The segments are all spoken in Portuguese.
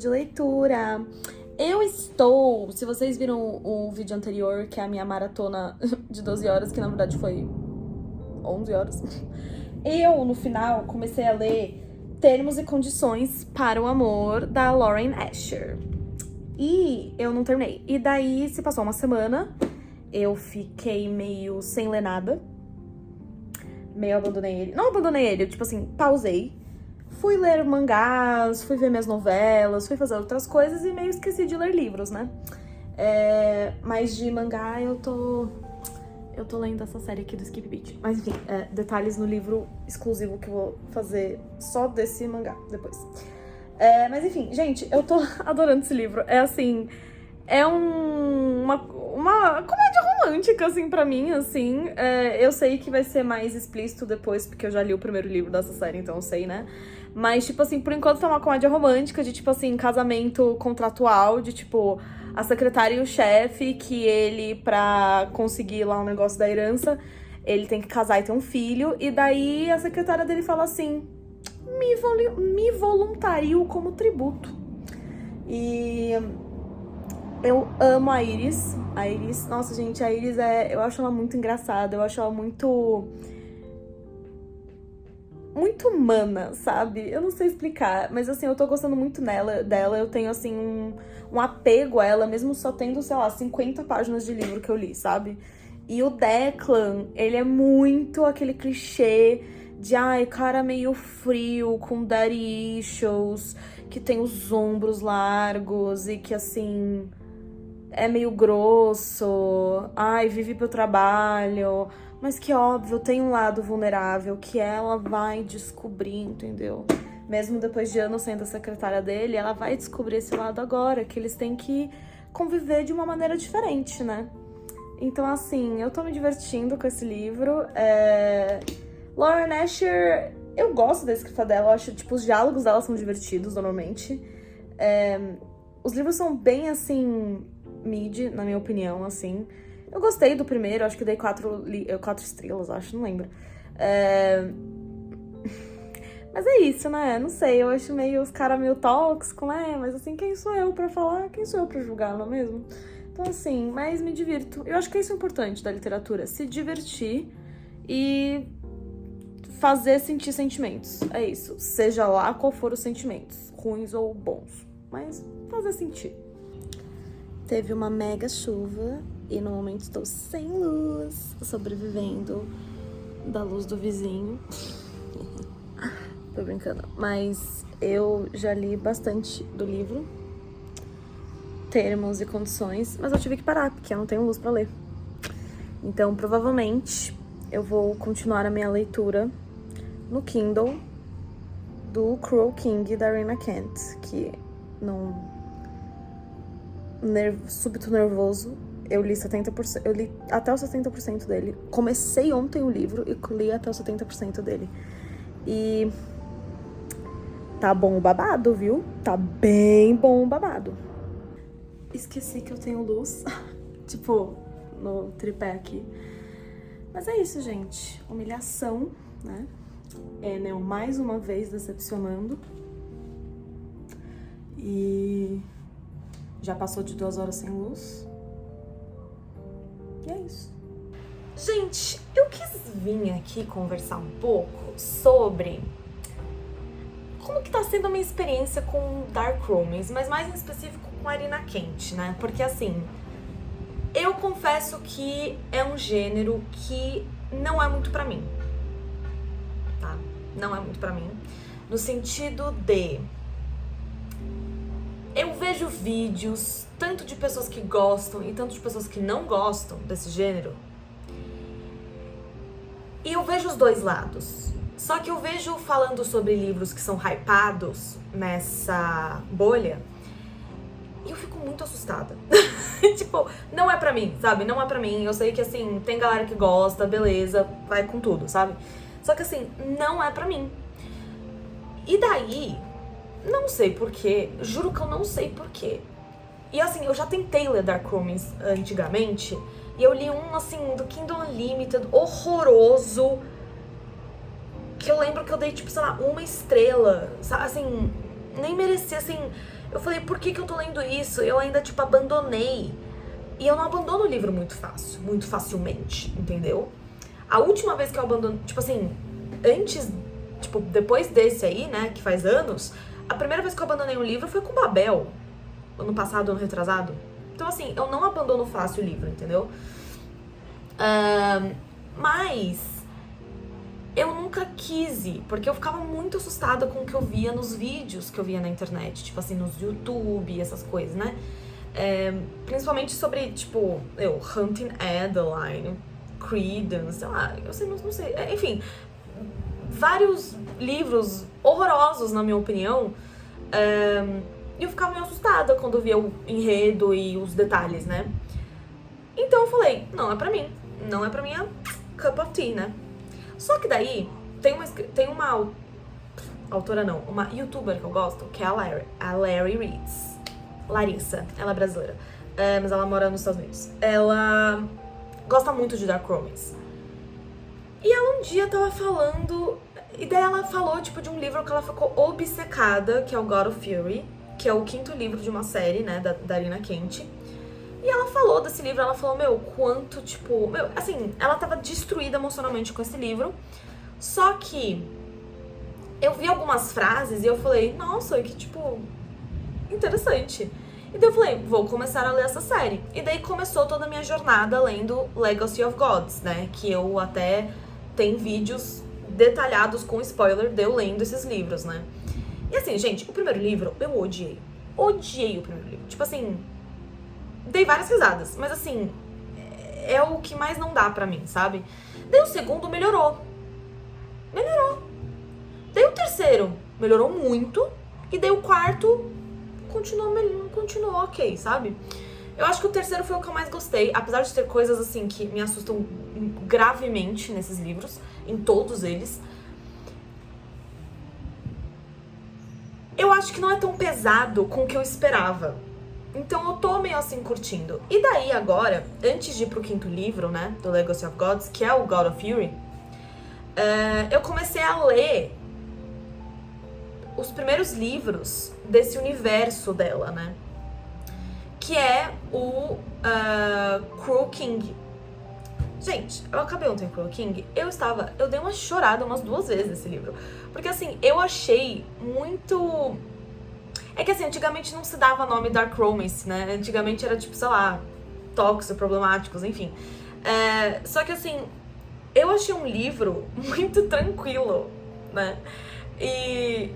de leitura. Eu estou, se vocês viram o vídeo anterior, que é a minha maratona de 12 horas, que na verdade foi 11 horas, eu, no final, comecei a ler Termos e Condições para o Amor, da Lauren Asher. E eu não terminei. E daí, se passou uma semana, eu fiquei meio sem ler nada. Meio abandonei ele. Não abandonei ele, eu, tipo assim, pausei. Fui ler mangás, fui ver minhas novelas, fui fazer outras coisas e meio esqueci de ler livros, né? Mas de mangá eu tô lendo essa série aqui do Skip Beat. Mas enfim, detalhes no livro exclusivo que eu vou fazer só desse mangá depois. Mas enfim, gente, eu tô adorando esse livro. É assim, é uma comédia romântica, assim, pra mim, assim. Eu sei que vai ser mais explícito depois, porque eu já li o primeiro livro dessa série, então eu sei, né? Mas, tipo assim, por enquanto tá uma comédia romântica de, tipo assim, casamento contratual, de, tipo, a secretária e o chefe, que ele, pra conseguir lá um negócio da herança, ele tem que casar e ter um filho, e daí a secretária dele fala assim, me voluntario como tributo. E eu amo a Iris. Nossa, gente, a Iris eu acho ela muito engraçada, eu acho ela muito humana, sabe? Eu não sei explicar, mas assim, eu tô gostando muito dela, eu tenho assim um apego a ela, mesmo só tendo, sei lá, 50 páginas de livro que eu li, sabe? E o Declan, ele é muito aquele clichê de, cara meio frio, com daddy issues, que tem os ombros largos e que, assim, é meio grosso, vive pro trabalho, mas que, óbvio, tem um lado vulnerável que ela vai descobrir, entendeu? Mesmo depois de anos sendo a secretária dele, ela vai descobrir esse lado agora, que eles têm que conviver de uma maneira diferente, né? Então, assim, eu tô me divertindo com esse livro. Lauren Asher, eu gosto da escrita dela, eu acho, tipo, os diálogos dela são divertidos, normalmente. Os livros são bem, assim, mid, na minha opinião, assim. Eu gostei do primeiro, acho que dei 4 estrelas, acho, não lembro. Mas é isso, né? Não sei, eu acho meio os caras meio tóxicos, né? Mas assim, quem sou eu pra falar? Quem sou eu pra julgar, não é mesmo? Então assim, mas me divirto. Eu acho que isso é importante da literatura, se divertir e fazer sentir sentimentos. É isso, seja lá qual for os sentimentos, ruins ou bons, mas fazer sentir. Teve uma mega chuva e no momento estou sem luz, sobrevivendo da luz do vizinho. Tô brincando. Mas eu já li bastante do livro, Termos e Condições, mas eu tive que parar, porque eu não tenho luz pra ler. Então, provavelmente, eu vou continuar a minha leitura no Kindle do Cruel King, da Raina Kent, que súbito nervoso, eu li 70%, eu li até os 70% dele. Comecei ontem o livro e li até os 70% dele. E tá bom o babado, viu? Tá bem bom o babado. Esqueci que eu tenho luz, tipo, no tripé aqui. Mas é isso, gente. Humilhação, né? Enel mais uma vez decepcionando. E já passou de 2 horas sem luz. E é isso. Gente, eu quis vir aqui conversar um pouco sobre como que tá sendo a minha experiência com Dark Romance, mas mais em específico com a Raina Kent, né? Porque assim, eu confesso que é um gênero que não é muito pra mim, tá? Não é muito pra mim, no sentido de eu vejo vídeos tanto de pessoas que gostam e tanto de pessoas que não gostam desse gênero, e eu vejo os dois lados. Só que eu vejo falando sobre livros que são hypados nessa bolha e eu fico muito assustada. Tipo, não é pra mim, sabe? Não é pra mim. Eu sei que, assim, tem galera que gosta, beleza, vai com tudo, sabe? Só que, assim, não é pra mim. E daí, não sei porquê, juro que eu não sei porquê. E, assim, eu já tentei ler Dark Romance antigamente e eu li um, assim, do Kindle Unlimited, horroroso, que eu lembro que eu dei, tipo, sei lá, 1 estrela, assim, nem merecia, assim, Eu falei, por que eu tô lendo isso? Eu ainda, tipo, abandonei. E eu não abandono o livro muito fácil, muito facilmente, entendeu? A última vez que eu abandono, tipo assim, antes, tipo, depois desse aí, né, que faz anos, a primeira vez que eu abandonei um livro foi com Babel, ano passado, ano retrasado. Então, assim, eu não abandono fácil o livro, entendeu? Mas eu nunca quis ir, porque eu ficava muito assustada com o que eu via nos vídeos que eu via na internet, tipo assim, nos YouTube, essas coisas, né? Principalmente sobre, tipo, Hunting Adeline, Credence, sei lá, eu sei, não sei, enfim, vários livros horrorosos, na minha opinião, e eu ficava meio assustada quando eu via o enredo e os detalhes, né? Então eu falei, não é pra mim, não é pra minha cup of tea, né? Só que daí, tem uma autora não, uma youtuber que eu gosto, que é a Larry Reads. Larissa, ela é brasileira, mas ela mora nos Estados Unidos. Ela gosta muito de Dark Romance. E ela um dia tava falando, e daí ela falou, tipo, de um livro que ela ficou obcecada, que é o God of Fury, que é o 5º livro de uma série, né, da Arina Kent. E ela falou desse livro, ela falou, quanto, tipo, assim, ela tava destruída emocionalmente com esse livro. Só que eu vi algumas frases e eu falei, nossa, que, tipo, interessante. E daí eu falei, vou começar a ler essa série. E daí começou toda a minha jornada lendo Legacy of Gods, né? Que eu até tenho vídeos detalhados com spoiler de eu lendo esses livros, né? E assim, gente, o primeiro livro eu odiei. Odiei o primeiro livro. Tipo assim, dei várias risadas, mas assim, é o que mais não dá pra mim, sabe? Daí o segundo melhorou. Daí o terceiro melhorou muito. E daí o quarto continuou ok, sabe? Eu acho que o terceiro foi o que eu mais gostei, apesar de ter coisas assim que me assustam gravemente nesses livros, em todos eles. Eu acho que não é tão pesado com o que eu esperava. Então eu tô meio assim curtindo. E daí agora, antes de ir pro 5º livro, né, do Legacy of Gods, que é o God of Fury, eu comecei a ler os primeiros livros desse universo dela, né? Que é o Cruel King. Gente, eu acabei ontem com o Cruel King, eu dei uma chorada umas 2 vezes nesse livro. Porque assim, eu achei muito... É que assim, antigamente não se dava nome Dark Romance, né? Antigamente era tipo, sei lá, tóxicos, problemáticos, enfim. Só que assim, eu achei um livro muito tranquilo, né? E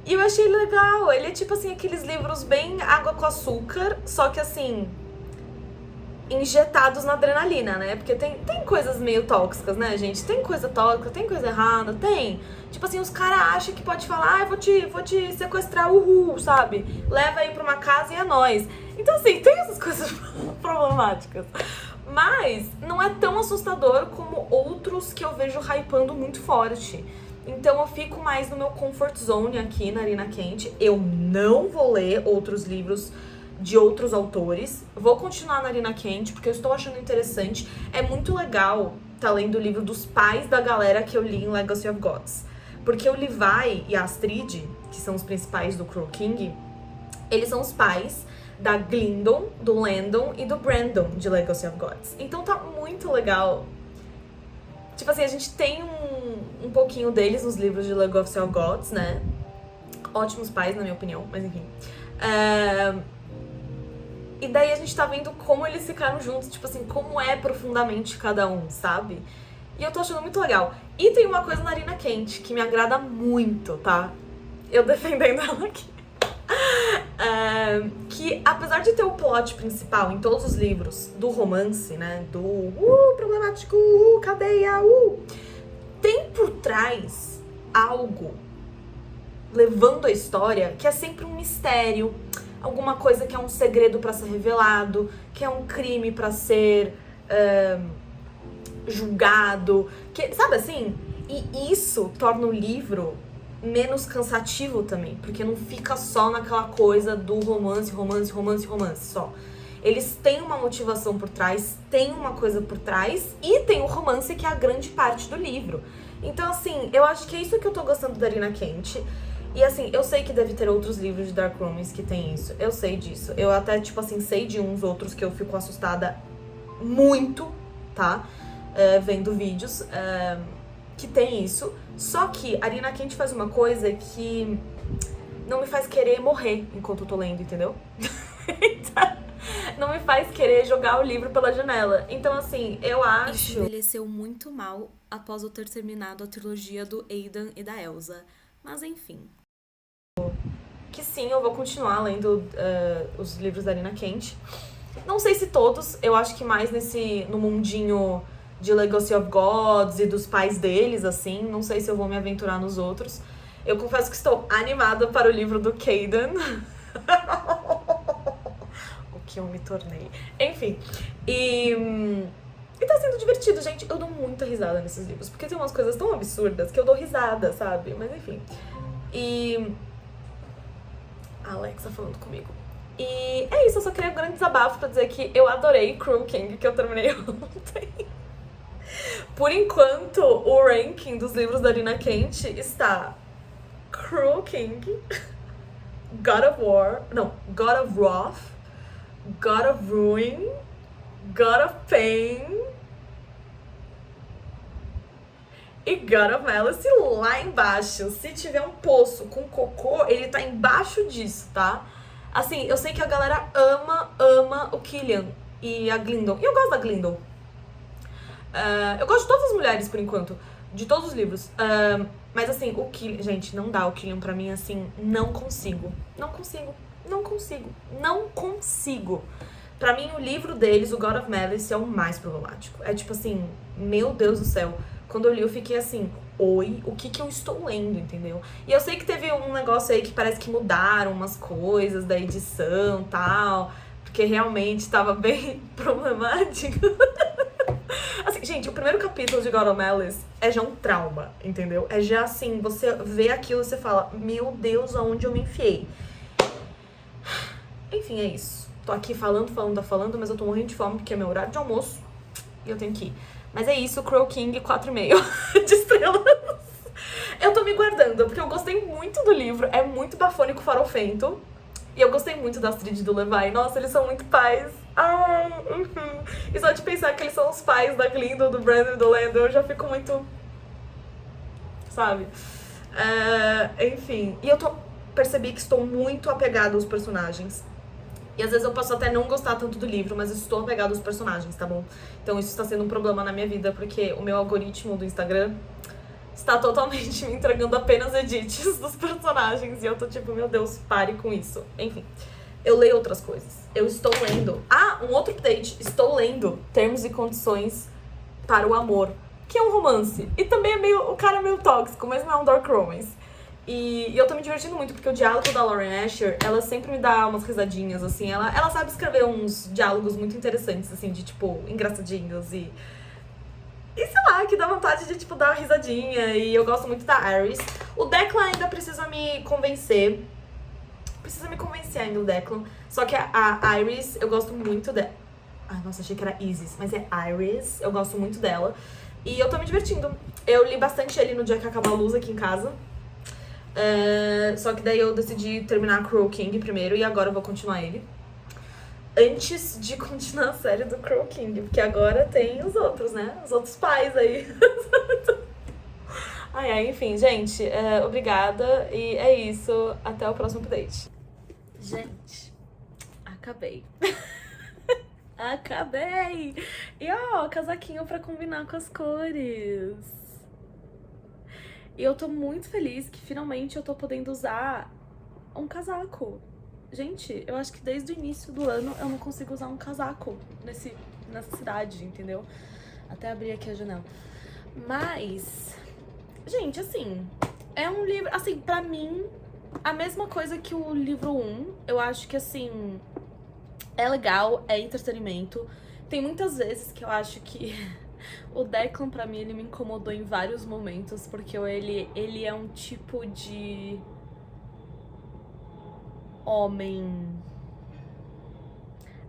eu achei legal, ele é tipo assim, aqueles livros bem água com açúcar, só que assim, injetados na adrenalina, né? Porque tem coisas meio tóxicas, né, gente? Tem coisa tóxica, tem coisa errada, tem. Tipo assim, os caras acham que pode falar, vou te sequestrar, uhul, sabe? Leva aí pra uma casa e é nóis. Então assim, tem essas coisas problemáticas. Mas não é tão assustador como outros que eu vejo hypando muito forte. Então eu fico mais no meu comfort zone aqui na Arina Kent. Eu não vou ler outros livros de outros autores. Vou continuar na Arina Kent, porque eu estou achando interessante. É muito legal tá lendo o livro dos pais da galera que eu li em Legacy of Gods. Porque o Levi e a Astrid, que são os principais do Cruel King, eles são os pais da Glindon, do Landon e do Brandon de Legacy of Gods. Então tá muito legal. Tipo assim, a gente tem um pouquinho deles nos livros de Legacy of Gods, né? Ótimos pais, na minha opinião, mas enfim. E daí a gente tá vendo como eles ficaram juntos, tipo assim, como é profundamente cada um, sabe? E eu tô achando muito legal. E tem uma coisa na Arina Kent que me agrada muito, tá? Eu defendendo ela aqui. Que apesar de ter o plot principal em todos os livros do romance, né? Do problemático, cadeia, tem por trás algo levando a história que é sempre um mistério, alguma coisa que é um segredo pra ser revelado, que é um crime pra ser julgado, que, sabe assim? E isso torna o livro menos cansativo também, porque não fica só naquela coisa do romance só. Eles têm uma motivação por trás, tem uma coisa por trás e tem o romance que é a grande parte do livro. Então assim, eu acho que é isso que eu tô gostando da Arina Kent. E assim, eu sei que deve ter outros livros de Dark Romance que tem isso. Eu sei disso. Eu até, tipo assim, sei de uns outros que eu fico assustada muito, tá? Vendo vídeos que tem isso. Só que a Nina Quente faz uma coisa que não me faz querer morrer enquanto eu tô lendo, entendeu? Não me faz querer jogar o livro pela janela. Então, assim, eu acho... Isso envelheceu muito mal após eu ter terminado a trilogia do Aidan e da Elsa. Mas enfim. Que sim, eu vou continuar lendo os livros da Nina Quente. Não sei se todos, eu acho que mais no mundinho de Legacy of Gods e dos pais deles, assim. Não sei se eu vou me aventurar nos outros. Eu confesso que estou animada para o livro do Caden. O que eu me tornei. Enfim. E tá sendo divertido, gente. Eu dou muita risada nesses livros. Porque tem umas coisas tão absurdas que eu dou risada, sabe? Mas enfim. E... a Alexa falando comigo. E é isso, eu só queria um grande desabafo pra dizer que eu adorei Cruel King, que eu terminei ontem. Por enquanto, o ranking dos livros da Nina Quente está Cruel King, God of War, não, God of Wrath, God of Ruin, God of Pain e God of Malice lá embaixo. Se tiver um poço com cocô, ele tá embaixo disso, tá? Assim, eu sei que a galera ama o Killian e a Glindon. E eu gosto da Glindon. Eu gosto de todas as mulheres, por enquanto. De todos os livros. Mas assim, o Killian... gente, não dá o Killian pra mim, assim. Não consigo. Não consigo. Não consigo. Não consigo. Pra mim, o livro deles, o God of Malice, é o mais problemático. É tipo assim, meu Deus do céu. Quando eu li, eu fiquei assim... oi, o que eu estou lendo, entendeu? E eu sei que teve um negócio aí que parece que mudaram umas coisas da edição e tal, porque realmente tava bem problemático. Assim, gente, o primeiro capítulo de God of Malice é já um trauma, entendeu? É já assim, você vê aquilo e você fala, meu Deus, aonde eu me enfiei? Enfim, é isso. Tô aqui falando, mas eu tô morrendo de fome porque é meu horário de almoço e eu tenho que ir. Mas é isso, Cruel King 4,5 de estrelas. Eu tô me guardando, porque eu gostei muito do livro. É muito bafônico, farofento. E eu gostei muito da Astrid e do Levi. Nossa, eles são muito pais. Ai, E só de pensar que eles são os pais da Glindon, do Brandon e do Lando, eu já fico muito... sabe? Enfim. E eu percebi que estou muito apegada aos personagens. E às vezes eu posso até não gostar tanto do livro, mas eu estou apegada aos personagens, tá bom? Então isso está sendo um problema na minha vida, porque o meu algoritmo do Instagram está totalmente me entregando apenas edits dos personagens. E eu tô tipo, meu Deus, pare com isso. Enfim, eu leio outras coisas. Eu estou lendo... um outro update. Estou lendo Termos e Condições para o Amor, que é um romance. E também o cara é meio tóxico, mas não é um dark romance. E eu tô me divertindo muito, porque o diálogo da Lauren Asher, ela sempre me dá umas risadinhas, assim. Ela sabe escrever uns diálogos muito interessantes, assim, de, tipo, engraçadinhos e sei lá, que dá vontade de, tipo, dar uma risadinha. E eu gosto muito da Iris. O Declan ainda precisa me convencer. Precisa me convencer ainda o Declan. Só que a Iris, eu gosto muito dela. Ai, nossa, achei que era Isis, mas é Iris. Eu gosto muito dela. E eu tô me divertindo. Eu li bastante ele no dia que acabou a luz aqui em casa. Só que daí eu decidi terminar Cruel King primeiro e agora eu vou continuar ele. Antes de continuar a série do Cruel King, porque agora tem os outros, né? Os outros pais aí. Enfim, gente, obrigada e é isso. Até o próximo update. Gente, acabei. Acabei! E ó, casaquinho pra combinar com as cores. E eu tô muito feliz que finalmente eu tô podendo usar um casaco. Gente, eu acho que desde o início do ano eu não consigo usar um casaco nessa cidade, entendeu? Até abrir aqui a janela. Mas, gente, assim, é um livro... assim, pra mim, a mesma coisa que o livro 1. Eu acho que, assim, é legal, é entretenimento. Tem muitas vezes que eu acho que... o Declan, pra mim, ele me incomodou em vários momentos, porque ele é um tipo de homem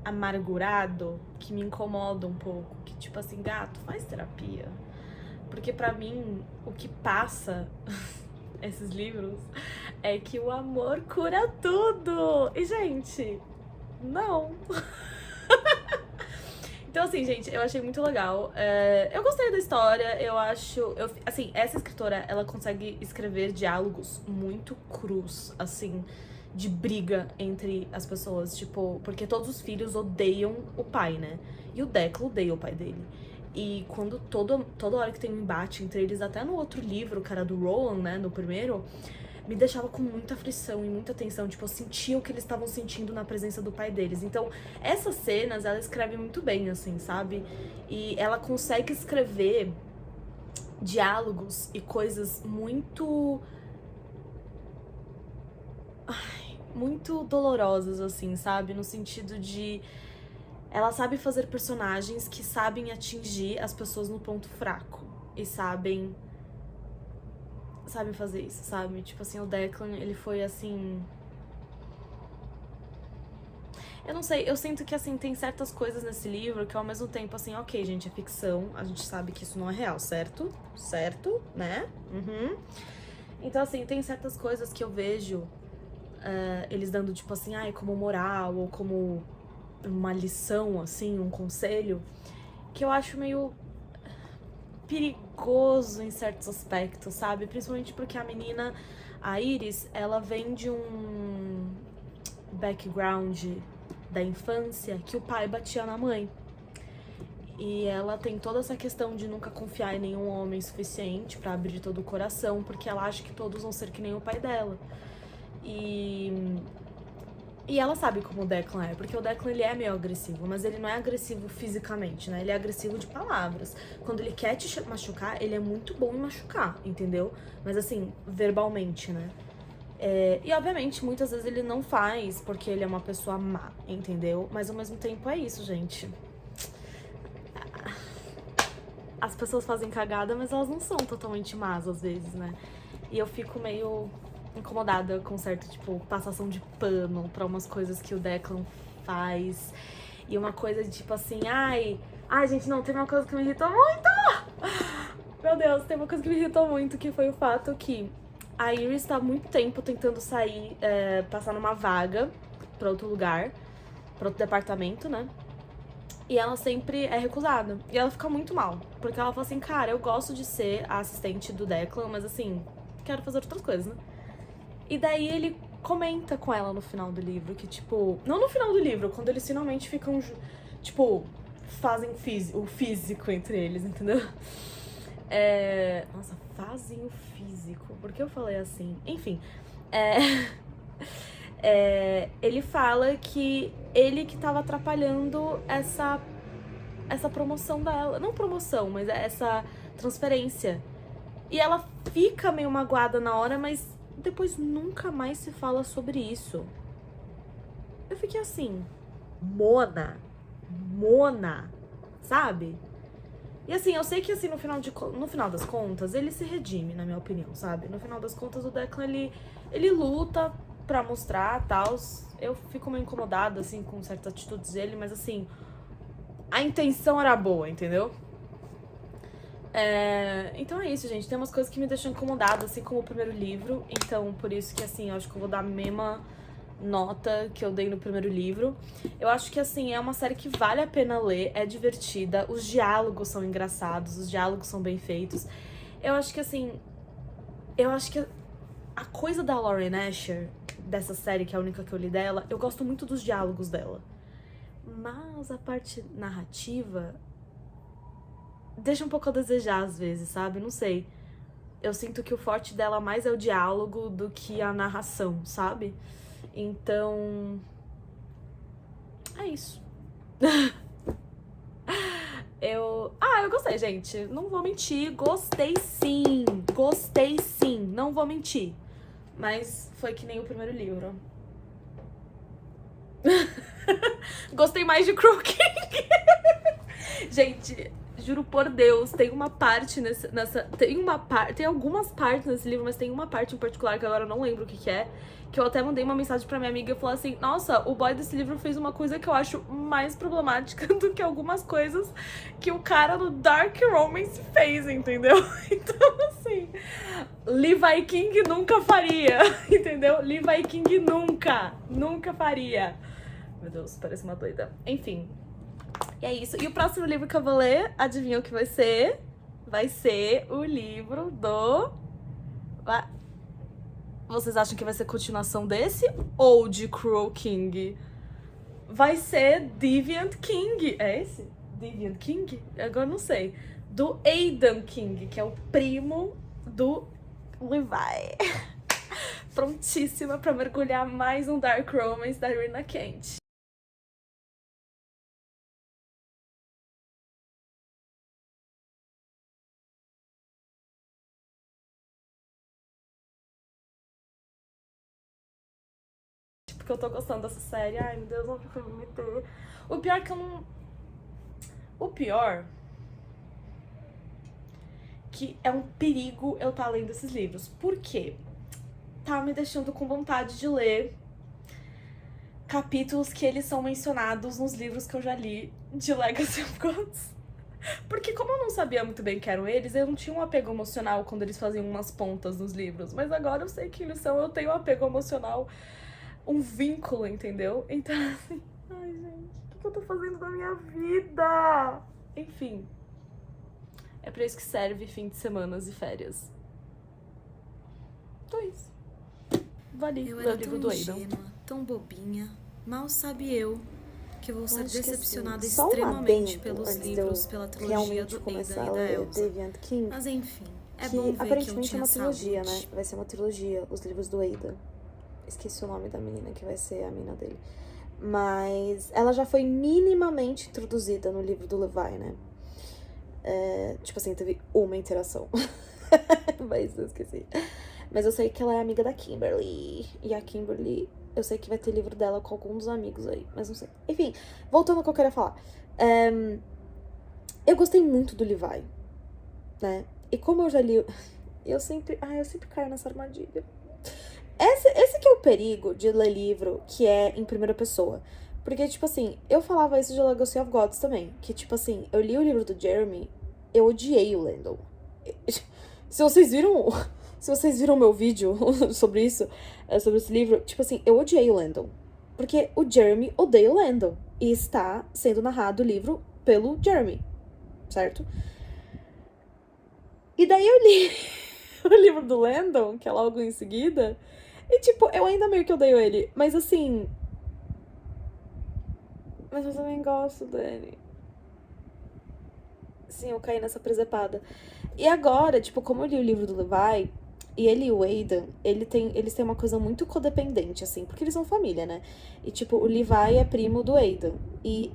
amargurado que me incomoda um pouco, que tipo assim, gato, faz terapia. Porque pra mim, o que passa esses livros é que o amor cura tudo. E, gente, não. Então, assim, gente, eu achei muito legal. Eu gostei da história, eu acho... assim, essa escritora, ela consegue escrever diálogos muito crus, assim, de briga entre as pessoas. Tipo, porque todos os filhos odeiam o pai, né? E o Declan odeia o pai dele. E quando toda hora que tem um embate entre eles, até no outro livro, o cara do Rowan, né, no primeiro... me deixava com muita aflição e muita tensão. Tipo, eu sentia o que eles estavam sentindo na presença do pai deles. Então, essas cenas, ela escreve muito bem, assim, sabe? E ela consegue escrever diálogos e coisas muito... muito dolorosas, assim, sabe? No sentido de... ela sabe fazer personagens que sabem atingir as pessoas no ponto fraco. E sabem fazer isso, sabe? Tipo assim, o Declan, ele foi assim... eu não sei, eu sinto que assim, tem certas coisas nesse livro que ao mesmo tempo assim, ok, gente, é ficção, a gente sabe que isso não é real, certo? Certo, né? Uhum. Então assim, tem certas coisas que eu vejo eles dando tipo assim, como moral ou como uma lição, assim, um conselho, que eu acho meio... perigoso em certos aspectos, sabe? Principalmente porque a menina, a Iris, ela vem de um background da infância que o pai batia na mãe. E ela tem toda essa questão de nunca confiar em nenhum homem suficiente pra abrir todo o coração, porque ela acha que todos vão ser que nem o pai dela. E ela sabe como o Declan é, porque o Declan, ele é meio agressivo, mas ele não é agressivo fisicamente, né? Ele é agressivo de palavras. Quando ele quer te machucar, ele é muito bom em machucar, entendeu? Mas assim, verbalmente, né? E obviamente, muitas vezes ele não faz porque ele é uma pessoa má, entendeu? Mas ao mesmo tempo é isso, gente. As pessoas fazem cagada, mas elas não são totalmente más às vezes, né? E eu fico meio... incomodada com certo, tipo, passação de pano pra umas coisas que o Declan faz. E uma coisa de, tipo assim, ai, gente, não, tem uma coisa que me irritou muito! Meu Deus, tem uma coisa que me irritou muito, que foi o fato que a Iris tá há muito tempo tentando sair, passar numa vaga pra outro lugar, pra outro departamento, né? E ela sempre é recusada. E ela fica muito mal, porque ela fala assim, cara, eu gosto de ser a assistente do Declan, mas assim, quero fazer outras coisas, né? E daí ele comenta com ela no final do livro que, tipo... não no final do livro, quando eles finalmente ficam, tipo, fazem o físico entre eles, entendeu? Nossa, fazem o físico. Por que eu falei assim? Enfim. Ele fala que ele que tava atrapalhando essa promoção dela. Não promoção, mas essa transferência. E ela fica meio magoada na hora, mas... depois nunca mais se fala sobre isso. Eu fiquei assim, Mona, sabe? E assim, eu sei que assim, no final das contas, ele se redime, na minha opinião, sabe? No final das contas, o Declan, ele luta pra mostrar, tal. Eu fico meio incomodada, assim, com certas atitudes dele, mas assim, a intenção era boa, entendeu? Então é isso, gente. Tem umas coisas que me deixam incomodada, assim como o primeiro livro. Então, por isso que, assim, eu acho que eu vou dar a mesma nota que eu dei no primeiro livro. Eu acho que, assim, é uma série que vale a pena ler, é divertida, os diálogos são engraçados, os diálogos são bem feitos. Eu acho que, assim, a coisa da Lauren Asher, dessa série, que é a única que eu li dela, eu gosto muito dos diálogos dela. Mas a parte narrativa... deixa um pouco a desejar às vezes, sabe? Não sei. Eu sinto que o forte dela mais é o diálogo do que a narração, sabe? Então... é isso. Eu gostei, gente. Não vou mentir. Gostei sim. Não vou mentir. Mas foi que nem o primeiro livro. Gostei mais de Crooking. Gente... juro por Deus, tem uma parte tem algumas partes nesse livro, mas tem uma parte em particular que agora eu não lembro o que é, que eu até mandei uma mensagem pra minha amiga e falei assim, nossa, o boy desse livro fez uma coisa que eu acho mais problemática do que algumas coisas que o cara do Dark Romance fez, entendeu? Então, assim, Levi King nunca faria, entendeu? Levi King nunca faria. Meu Deus, parece uma doida. Enfim, e é isso. E o próximo livro que eu vou ler, adivinha o que vai ser? Vai ser o livro do... Vocês acham que vai ser continuação desse ou de Cruel King? Vai ser Deviant King. É esse? Deviant King? Agora não sei. Do Aidan King, que é o primo do Levi. Prontíssima pra mergulhar mais um Dark Romance da Irina Kent. Porque eu tô gostando dessa série. Ai, meu Deus, onde eu vou me meter? O pior é que eu não... O pior... que é um perigo eu estar lendo esses livros. Por quê? Tá me deixando com vontade de ler capítulos que eles são mencionados nos livros que eu já li de Legacy of Gods. Porque como eu não sabia muito bem que eram eles, eu não tinha um apego emocional quando eles faziam umas pontas nos livros. Mas agora eu sei que eles são, eu tenho um apego emocional, um vínculo, entendeu? Então, assim, ai, gente, o que eu tô fazendo da minha vida? Enfim, é pra isso que serve fim de semanas e férias. Então é isso. Vale Eu o era livro tão do Aidan. ingênua, tão bobinha. Mal sabe eu que vou ser Acho que, decepcionada assim, só um extremamente adendo pelos antes de eu livros, pela trilogia realmente do começar Aidan a e da ler Elsa. Deviant King, Mas enfim, é que bom ver que eu aparentemente é tinha uma trilogia, saúde. né? Vai ser uma trilogia, os livros do Aidan. Esqueci o nome da menina que vai ser a mina dele. Mas ela já foi minimamente introduzida no livro do Levi, né? Tipo assim, teve uma interação. Mas eu esqueci. Mas eu sei que ela é amiga da Kimberly. E a Kimberly, eu sei que vai ter livro dela com alguns dos amigos aí, mas não sei. Enfim, voltando ao que eu queria falar. Eu gostei muito do Levi, né? E como eu já li... eu sempre caio nessa armadilha. Esse que é o perigo de ler livro que é em primeira pessoa. Porque, tipo assim, eu falava isso de Legacy of Gods também. Que, tipo assim, eu li o livro do Jeremy, eu odiei o Landon. Se vocês viram meu vídeo sobre isso, sobre esse livro, tipo assim, eu odiei o Landon. Porque o Jeremy odeia o Landon. E está sendo narrado o livro pelo Jeremy, certo? E daí eu li o livro do Landon, que é logo em seguida, e tipo, eu ainda meio que odeio ele. Mas assim... mas eu também gosto dele. Sim, eu caí nessa presepada. E agora, tipo, como eu li o livro do Levi, e ele e o Aidan, eles têm uma coisa muito codependente, assim, porque eles são família, né? E, tipo, o Levi é primo do Aidan. E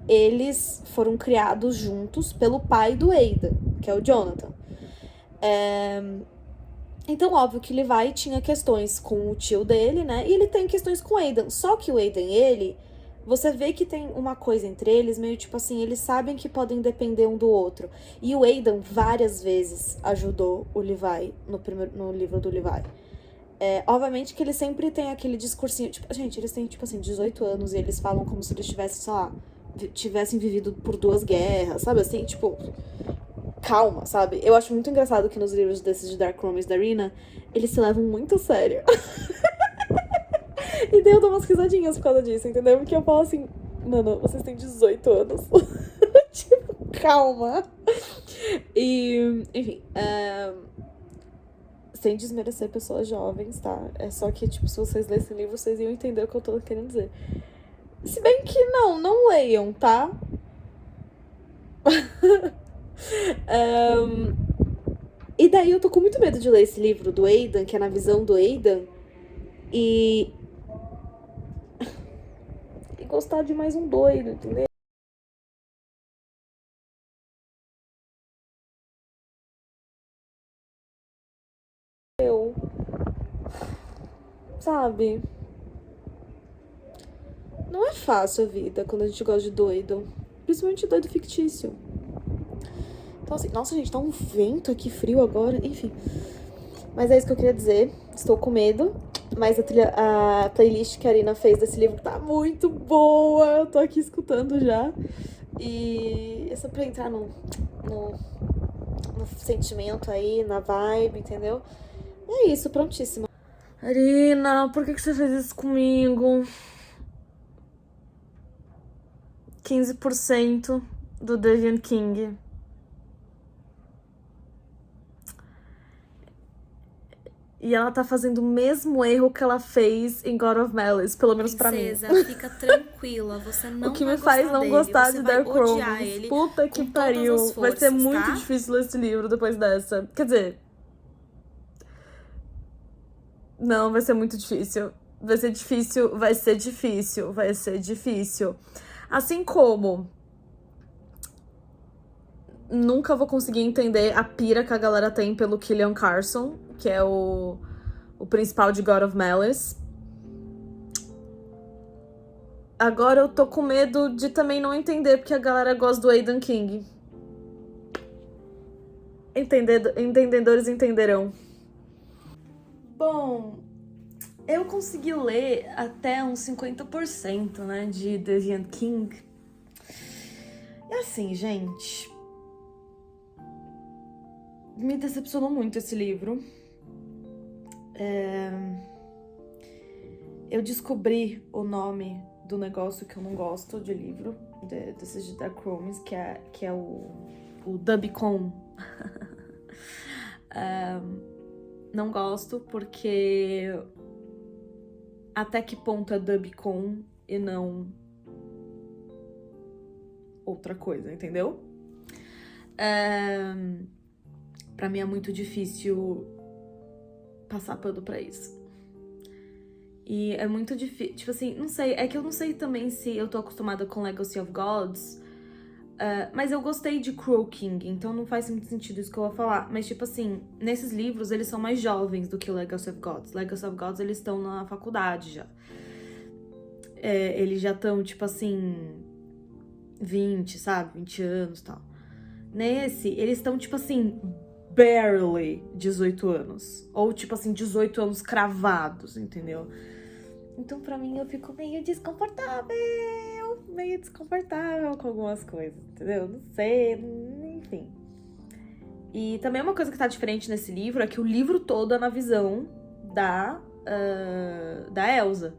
eles foram criados juntos pelo pai do Aidan, que é o Jonathan. Então, óbvio que Levi tinha questões com o tio dele, né? E ele tem questões com o Aidan. Só que o Aidan e ele... você vê que tem uma coisa entre eles, meio tipo assim, eles sabem que podem depender um do outro. E o Aidan várias vezes ajudou o Levi no livro do Levi. Obviamente que eles sempre têm aquele discursinho, tipo, gente, eles têm, tipo assim, 18 anos e eles falam como se eles tivessem, sei lá, tivessem vivido por 2 guerras, sabe assim, tipo, calma, sabe? Eu acho muito engraçado que nos livros desses de Dark Romance da Irina, eles se levam muito a sério. E daí eu dou umas risadinhas por causa disso, entendeu? Porque eu falo assim, mano, vocês têm 18 anos. Tipo, calma. E, enfim, sem desmerecer pessoas jovens, tá? É só que, tipo, se vocês lessem o livro, vocês iam entender o que eu tô querendo dizer. Se bem que não leiam, tá? E daí eu tô com muito medo de ler esse livro do Aidan, que é na visão do Aidan, e gostar de mais um doido, entendeu? Sabe? Não é fácil a vida quando a gente gosta de doido. Principalmente doido fictício. Então assim, nossa gente, tá um vento aqui frio agora, enfim. Mas é isso que eu queria dizer. Estou com medo. Mas a playlist que a Arina fez desse livro tá muito boa. Eu tô aqui escutando já. E é só pra entrar no sentimento aí, na vibe, entendeu? É isso, prontíssimo. Arina, por que você fez isso comigo? 15% do Deviant King. E ela tá fazendo o mesmo erro que ela fez em God of Malice, pelo menos pra mim. Princesa, fica tranquila, você não O que vai me faz não dele, gostar você de vai Dark odiar Romance. ele Puta que com todas pariu. as Vai ser forças, muito tá? difícil ler esse livro depois dessa. Quer dizer... Não, vai ser muito difícil. Vai ser difícil, vai ser difícil, vai ser difícil. Assim como... Nunca vou conseguir entender a pira que a galera tem pelo Killian Carson, que é o principal de God of Malice. Agora eu tô com medo de também não entender porque a galera gosta do Aidan King. Entendedores entenderão. Bom, eu consegui ler até uns 50%, né, de Deviant King. E assim, gente... Me decepcionou muito esse livro. Eu descobri o nome do negócio que eu não gosto de livro, desses de Dark Romance, que é o Dubicon. Não gosto porque até que ponto é Dubicon e não outra coisa, entendeu? Pra mim é muito difícil passar pano pra isso. E é muito difícil, tipo assim, não sei, é que eu não sei também se eu tô acostumada com Legacy of Gods, mas eu gostei de Crow King, então não faz muito sentido isso que eu vou falar. Mas tipo assim, nesses livros eles são mais jovens do que Legacy of Gods. Legacy of Gods eles estão na faculdade já. Eles já estão, tipo assim, 20, sabe? 20 anos e tal. Nesse, eles estão, tipo assim... barely 18 anos. Ou, tipo assim, 18 anos cravados, entendeu? Então, pra mim, eu fico meio desconfortável com algumas coisas, entendeu? Não sei, enfim. E também uma coisa que tá diferente nesse livro é que o livro todo é na visão da Elsa.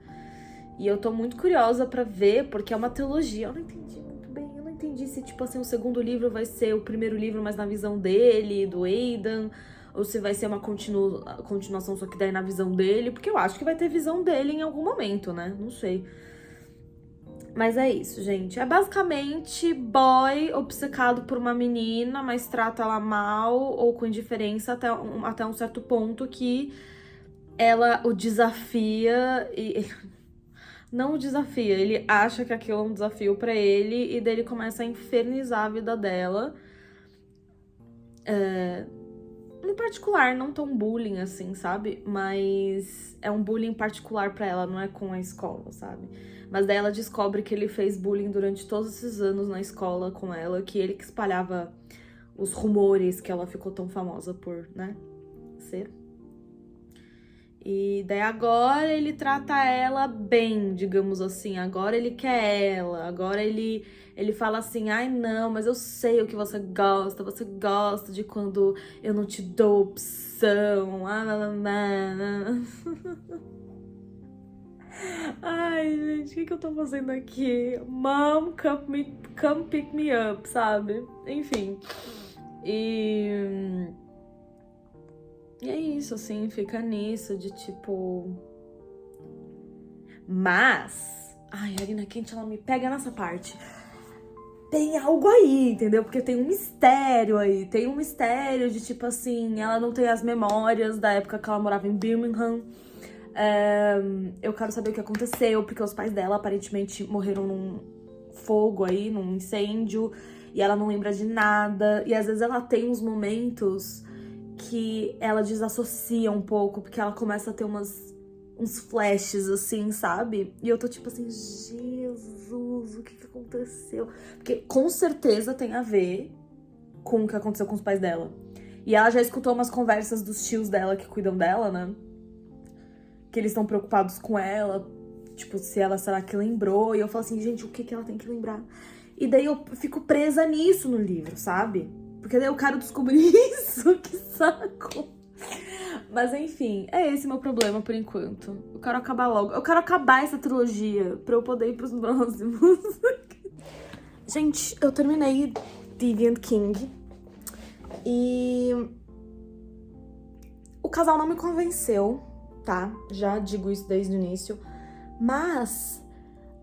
E eu tô muito curiosa pra ver, porque é uma trilogia. Eu não entendi muito bem. Eu não entendi se, tipo assim, o segundo livro vai ser o primeiro livro, mas na visão dele, do Aidan, ou se vai ser uma continuação, só que daí na visão dele, porque eu acho que vai ter visão dele em algum momento, né? Não sei. Mas é isso, gente. É basicamente boy obcecado por uma menina, mas trata ela mal ou com indiferença até um certo ponto que ela o desafia e... Não o desafia, ele acha que aquilo é um desafio pra ele e daí ele começa a infernizar a vida dela. No particular, não tão bullying assim, sabe? Mas é um bullying particular pra ela, não é com a escola, sabe? Mas daí ela descobre que ele fez bullying durante todos esses anos na escola com ela, que ele que espalhava os rumores que ela ficou tão famosa por, né, ser. E daí agora ele trata ela bem, digamos assim. Agora ele quer ela. Agora ele fala assim, ai não, mas eu sei o que você gosta. Você gosta de quando eu não te dou opção. Ai, gente, o que eu tô fazendo aqui? Mom, come pick me up, sabe? Enfim. E é isso, assim, fica nisso de tipo... Mas... Ai, a Arina Quente, ela me pega nessa parte. Tem algo aí, entendeu? Porque tem um mistério aí. Tem um mistério de tipo assim... Ela não tem as memórias da época que ela morava em Birmingham. Eu quero saber o que aconteceu, porque os pais dela aparentemente morreram num fogo aí, num incêndio. E ela não lembra de nada. E às vezes ela tem uns momentos... que ela desassocia um pouco, porque ela começa a ter uns flashes, assim, sabe? E eu tô tipo assim, Jesus, o que aconteceu? Porque com certeza tem a ver com o que aconteceu com os pais dela. E ela já escutou umas conversas dos tios dela que cuidam dela, né? Que eles estão preocupados com ela, tipo, será que lembrou? E eu falo assim, gente, o que ela tem que lembrar? E daí eu fico presa nisso no livro, sabe? Porque daí eu quero descobrir isso, que saco. Mas enfim, é esse meu problema por enquanto. Eu quero acabar logo. Eu quero acabar essa trilogia pra eu poder ir pros próximos. Gente, eu terminei Vivian King. E o casal não me convenceu, tá? Já digo isso desde o início. Mas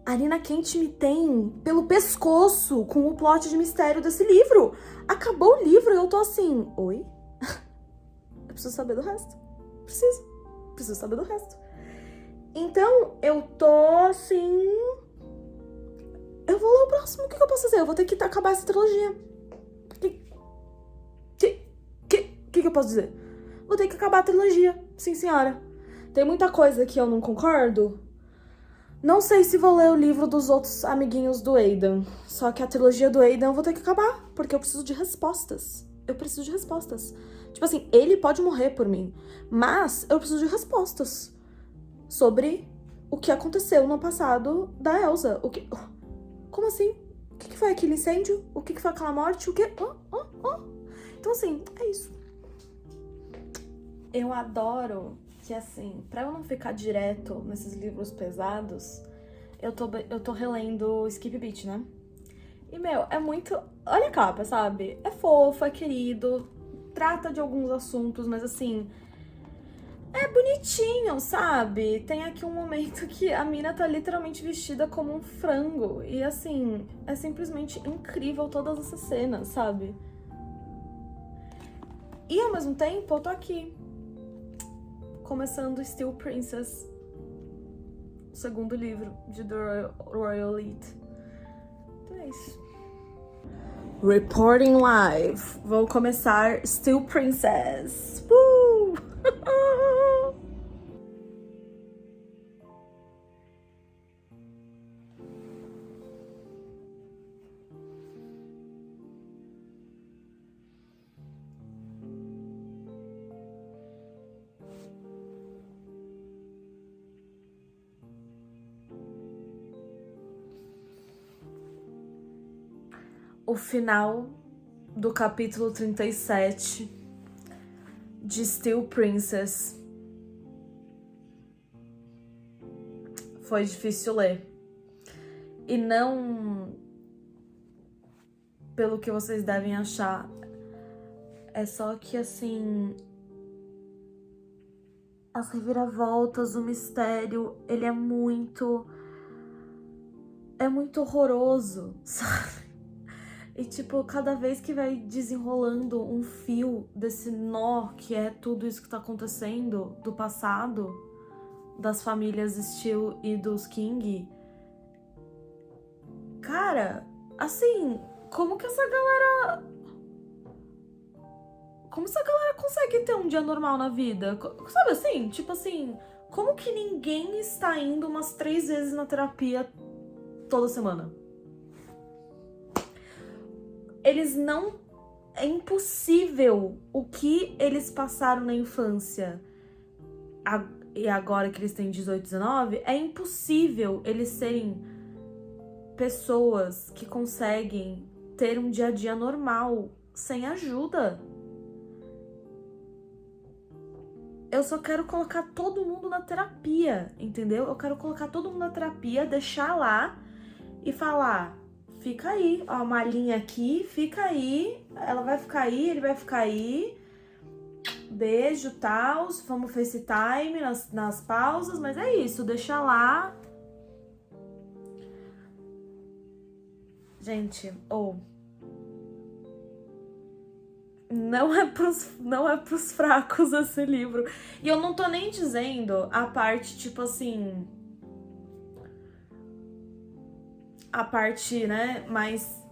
a Nina Kent me tem pelo pescoço com o plot de mistério desse livro. Acabou o livro e eu tô assim, oi? Eu preciso saber do resto. Preciso saber do resto. Então, eu tô assim... Eu vou ler o próximo, o que eu posso fazer? Eu vou ter que acabar essa trilogia. O que eu posso dizer? Vou ter que acabar a trilogia, sim senhora. Tem muita coisa que eu não concordo. Não sei se vou ler o livro dos outros amiguinhos do Aidan. Só que a trilogia do Aidan eu vou ter que acabar, porque eu preciso de respostas. Eu preciso de respostas. Tipo assim, ele pode morrer por mim, mas eu preciso de respostas sobre o que aconteceu no passado da Elsa. Como assim? O que foi aquele incêndio? O que foi aquela morte? O que? Então assim, é isso. Eu adoro que, assim, pra eu não ficar direto nesses livros pesados, eu tô relendo Skip Beat, né? E, meu, é muito... Olha a capa, sabe? É fofo, é querido, trata de alguns assuntos, mas, assim, é bonitinho, sabe? Tem aqui um momento que a mina tá literalmente vestida como um frango. E, assim, é simplesmente incrível todas essas cenas, sabe? E, ao mesmo tempo, eu tô aqui, começando Steel Princess, o segundo livro de The Royal Elite. Então é isso. Reporting live. Vou começar Steel Princess. O final do capítulo 37 de Steel Princess foi difícil ler. E não pelo que vocês devem achar. É só que, assim, as reviravoltas, o mistério, ele é muito horroroso, sabe? E, tipo, cada vez que vai desenrolando um fio desse nó que é tudo isso que tá acontecendo do passado, das famílias Steel e dos King, cara, assim, como essa galera consegue ter um dia normal na vida? Sabe assim? Tipo assim, como que ninguém está indo umas 3 vezes na terapia toda semana? Eles não... É impossível o que eles passaram na infância e agora que eles têm 18, 19, é impossível eles serem pessoas que conseguem ter um dia a dia normal sem ajuda. Eu só quero colocar todo mundo na terapia, entendeu? Eu quero colocar todo mundo na terapia, deixar lá e falar... Fica aí, ó, uma linha aqui, fica aí, ela vai ficar aí, ele vai ficar aí, beijo, tal, vamos FaceTime nas pausas, mas é isso, deixa lá. Gente, não é pros fracos esse livro. E eu não tô nem dizendo a parte, tipo assim... A parte, né, mais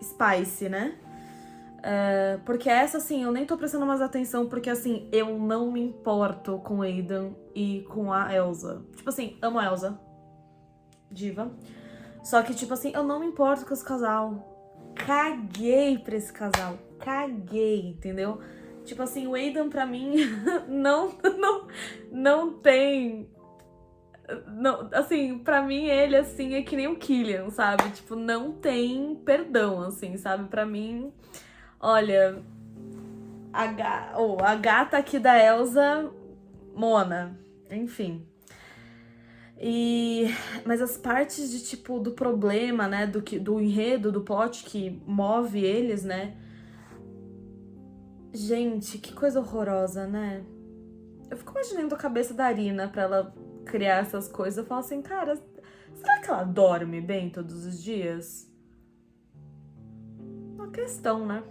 spicy, né? Porque essa, assim, eu nem tô prestando mais atenção, porque, assim, eu não me importo com o Aidan e com a Elsa. Tipo assim, amo a Elsa. Diva. Só que, tipo assim, eu não me importo com esse casal. Caguei pra esse casal. Caguei, entendeu? Tipo assim, o Aidan, pra mim, não tem... Não, assim, pra mim ele, assim, é que nem o Killian, sabe? Tipo, não tem perdão, assim, sabe? Pra mim, Olha, a gata aqui da Elsa, Mona, enfim. Mas as partes de, tipo, do problema, né, do enredo, do plot que move eles, né? Gente, que coisa horrorosa, né? Eu fico imaginando a cabeça da Arina pra ela criar essas coisas. Eu falo assim, cara, será que ela dorme bem todos os dias? Uma questão, né?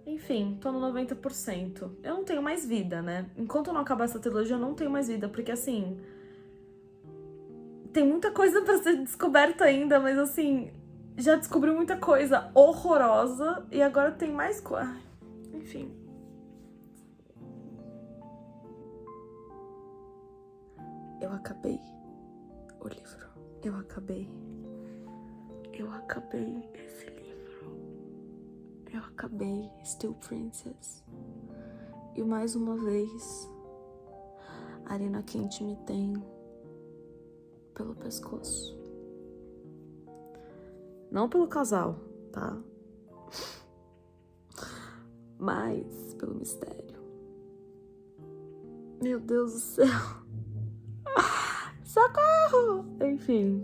Enfim, tô no 90%. Eu não tenho mais vida, né? Enquanto eu não acabar essa trilogia, eu não tenho mais vida, porque assim... Tem muita coisa pra ser descoberta ainda, mas assim... Já descobri muita coisa horrorosa e agora tem mais coisa. Enfim. Eu acabei o livro. Eu acabei esse livro. Eu acabei Steel Princess. E mais uma vez, a Arina Quente me tem pelo pescoço. Não pelo casal, tá? Mas pelo mistério. Meu Deus do céu. Socorro! Enfim.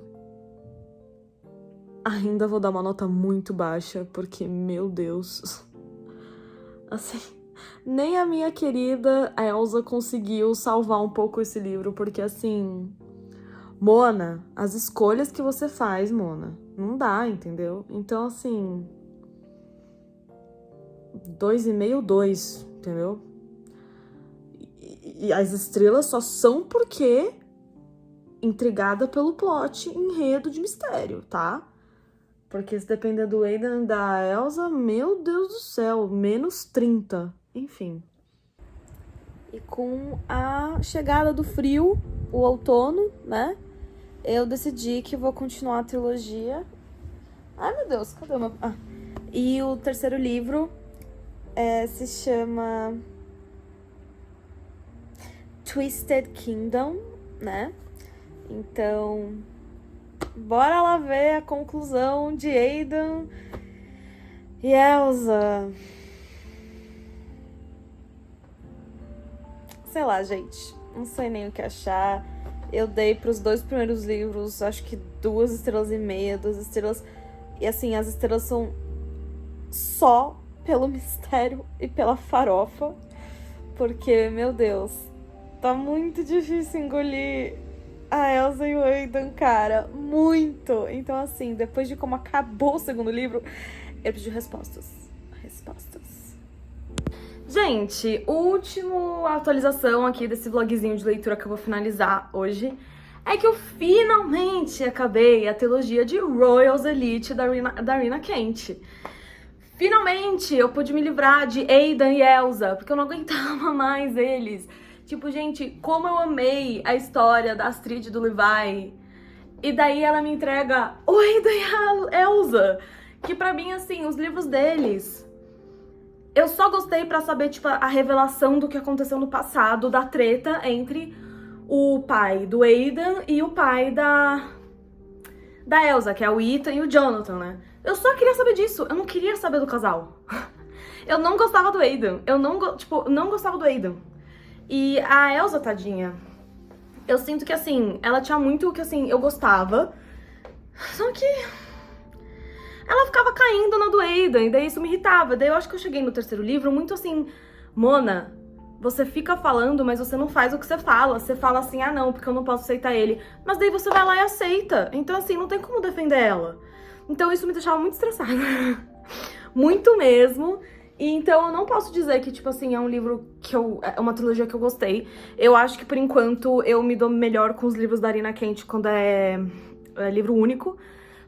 Ainda vou dar uma nota muito baixa, porque, meu Deus. Assim, nem a minha querida Elsa conseguiu salvar um pouco esse livro, porque, assim... Mona, as escolhas que você faz, Mona, não dá, entendeu? Então, assim... 2,5, 2, entendeu? E as estrelas só são porque intrigada pelo plot enredo de mistério, tá? Porque se depender do Aidan e da Elsa, meu Deus do céu, menos 30, enfim. E com a chegada do frio, o outono, né? Eu decidi que vou continuar a trilogia. Ai, meu Deus, cadê o meu... Ah. E o terceiro livro se chama Twisted Kingdom, né? Então, bora lá ver a conclusão de Aidan e Elsa. Sei lá, gente. Não sei nem o que achar. Eu dei pros 2 primeiros livros, acho que 2,5 estrelas, 2 estrelas. E assim, as estrelas são só pelo mistério e pela farofa. Porque, meu Deus, tá muito difícil engolir a Elsa e o Aidan, cara. Muito! Então, assim, depois de como acabou o segundo livro, eu preciso de respostas. Gente, última atualização aqui desse vlogzinho de leitura que eu vou finalizar hoje é que eu finalmente acabei a trilogia de Royals Elite da Arina Quente. Finalmente eu pude me livrar de Aidan e Elsa, porque eu não aguentava mais eles. Tipo, gente, como eu amei a história da Astrid e do Levi. E daí ela me entrega o Aidan e a Elsa, que pra mim, assim, os livros deles... Eu só gostei pra saber, tipo, a revelação do que aconteceu no passado, da treta entre o pai do Aidan e o pai da Elsa, que é o Ethan e o Jonathan, né? Eu só queria saber disso, eu não queria saber do casal. Eu não gostava do Aidan, eu não gostava do Aidan. E a Elsa, tadinha, eu sinto que, assim, ela tinha muito que, assim, eu gostava, só que... ela ficava caindo na do Aidan, e daí isso me irritava. Daí eu acho que eu cheguei no terceiro livro muito assim, Mona, você fica falando, mas você não faz o que você fala. Você fala assim, ah não, porque eu não posso aceitar ele. Mas daí você vai lá e aceita. Então assim, não tem como defender ela. Então isso me deixava muito estressada. Muito mesmo. E então eu não posso dizer que, tipo assim, é um livro que é uma trilogia que eu gostei. Eu acho que por enquanto eu me dou melhor com os livros da Arina Quente quando é livro único.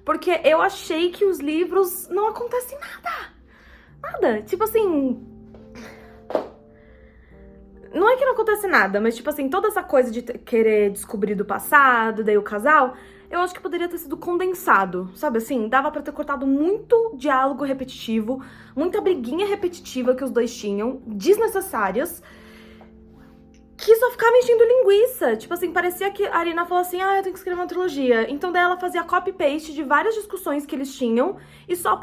Porque eu achei que os livros não acontece nada. Nada. Tipo assim... Não é que não acontece nada, mas tipo assim, toda essa coisa de querer descobrir do passado, daí o casal, eu acho que poderia ter sido condensado, sabe assim? Dava pra ter cortado muito diálogo repetitivo, muita briguinha repetitiva que os dois tinham, desnecessárias. que só ficava enchendo linguiça. Tipo assim, parecia que a Arina falou assim, eu tenho que escrever uma trilogia. Então daí ela fazia copy-paste de várias discussões que eles tinham e só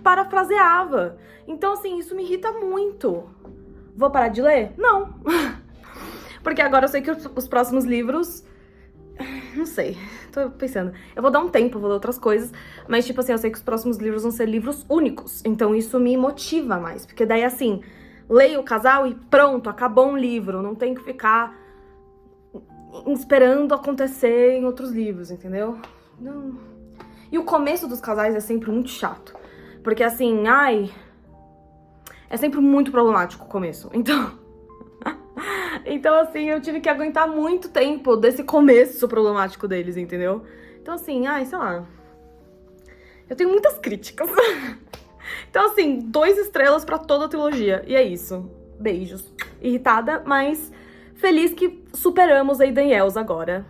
parafraseava. Então assim, isso me irrita muito. Vou parar de ler? Não. Porque agora eu sei que os próximos livros... Não sei, tô pensando. Eu vou dar um tempo, vou ler outras coisas. Mas tipo assim, eu sei que os próximos livros vão ser livros únicos. Então isso me motiva mais. Porque daí assim... Leio o casal e pronto, acabou um livro. Não tem que ficar esperando acontecer em outros livros, entendeu? Não. E o começo dos casais é sempre muito chato. Porque assim, é sempre muito problemático o começo. Então assim, eu tive que aguentar muito tempo desse começo problemático deles, entendeu? Então assim, sei lá. Eu tenho muitas críticas. Então, assim, 2 estrelas pra toda a trilogia. E é isso. Beijos. Irritada, mas feliz que superamos Aiden e Elsa agora.